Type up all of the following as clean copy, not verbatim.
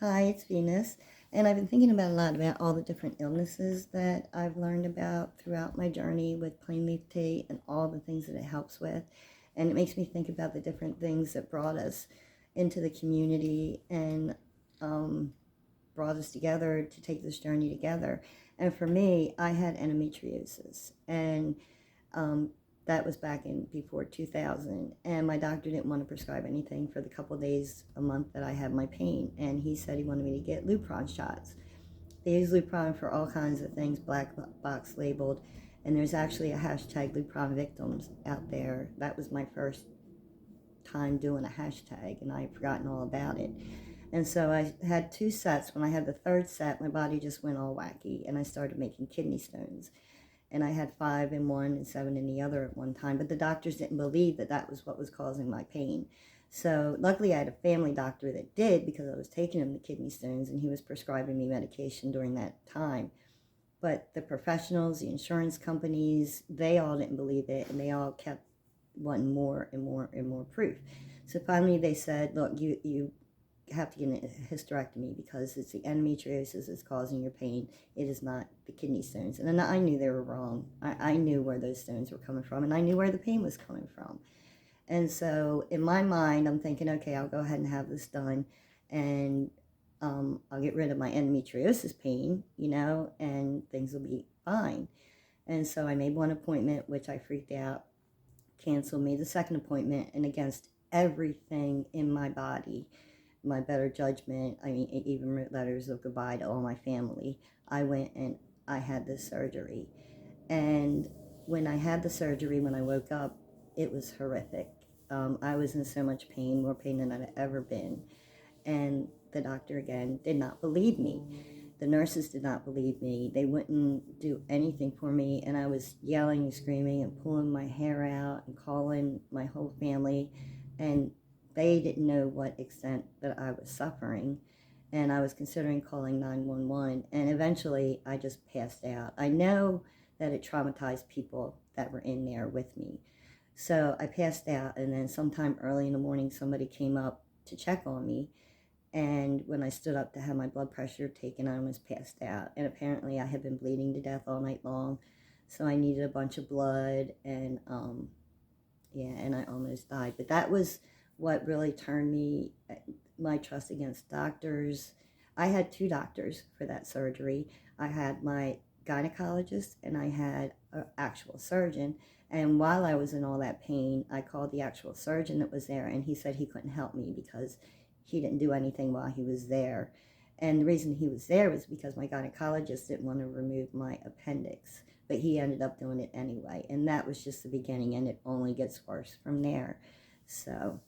Hi, it's Venus, and I've been thinking about a lot about all the different illnesses that I've learned about throughout my journey with plain leaf tea and all the things that it helps with. And it makes me think about the different things that brought us into the community and um, brought us together to take this journey together. And for me, I had endometriosis, and um, that was back in before 2000. And my doctor didn't want to prescribe anything for the couple of days a month that I had my pain. And he said he wanted me to get Lupron shots. They use Lupron for all kinds of things, black box labeled. And there's actually a hashtag Lupron victims out there. That was my first time doing a hashtag, and I had forgotten all about it. And so I had two sets. When I had the third set, my body just went all wacky, and I started making kidney stones. And I had 5 in one and 7 in the other at one time. But the doctors didn't believe that that was what was causing my pain. So luckily I had a family doctor that did, because I was taking him the kidney stones, and he was prescribing me medication during that time. But the professionals, the insurance companies, they all didn't believe it, and they all kept wanting more and more and more proof. So finally they said, look, you have to get a hysterectomy because it's the endometriosis that's causing your pain. It is not the kidney stones. And then I knew they were wrong. I knew where those stones were coming from, and I knew where the pain was coming from. And so in my mind, I'm thinking, okay, I'll go ahead and have this done, and I'll get rid of my endometriosis pain, and things will be fine. And so I made one appointment, which I freaked out, canceled, made the second appointment, and against everything in my body, my better judgment, I mean, even wrote letters of goodbye to all my family, I went and I had this surgery. And when I had the surgery, when I woke up, it was horrific. I was in so much pain, more pain than I'd ever been. And the doctor, again, did not believe me. The nurses did not believe me. They wouldn't do anything for me. And I was yelling and screaming and pulling my hair out and calling my whole family. And they didn't know what extent that I was suffering. And I was considering calling 911. And eventually, I just passed out. I know that it traumatized people that were in there with me. So I passed out. And then sometime early in the morning, somebody came up to check on me. And when I stood up to have my blood pressure taken, I was passed out. And apparently I had been bleeding to death all night long. So I needed a bunch of blood, and and I almost died. But that was what really turned me, my trust against doctors. I had two doctors for that surgery. I had my gynecologist and I had an actual surgeon. And while I was in all that pain, I called the actual surgeon that was there, and he said he couldn't help me because he didn't do anything while he was there. And the reason he was there was because my gynecologist didn't want to remove my appendix, but he ended up doing it anyway. And that was just the beginning, and it only gets worse from there. So,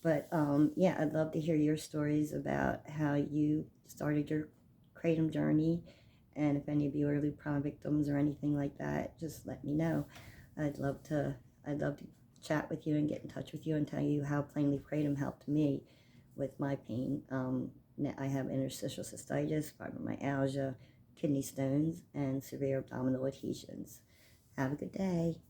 but yeah, I'd love to hear your stories about how you started your kratom journey. And if any of you are Lupron victims or anything like that, just let me know. I'd love to chat with you and get in touch with you and tell you how plain leaf kratom helped me with my pain. I have interstitial cystitis, fibromyalgia, kidney stones, and severe abdominal adhesions. Have a good day.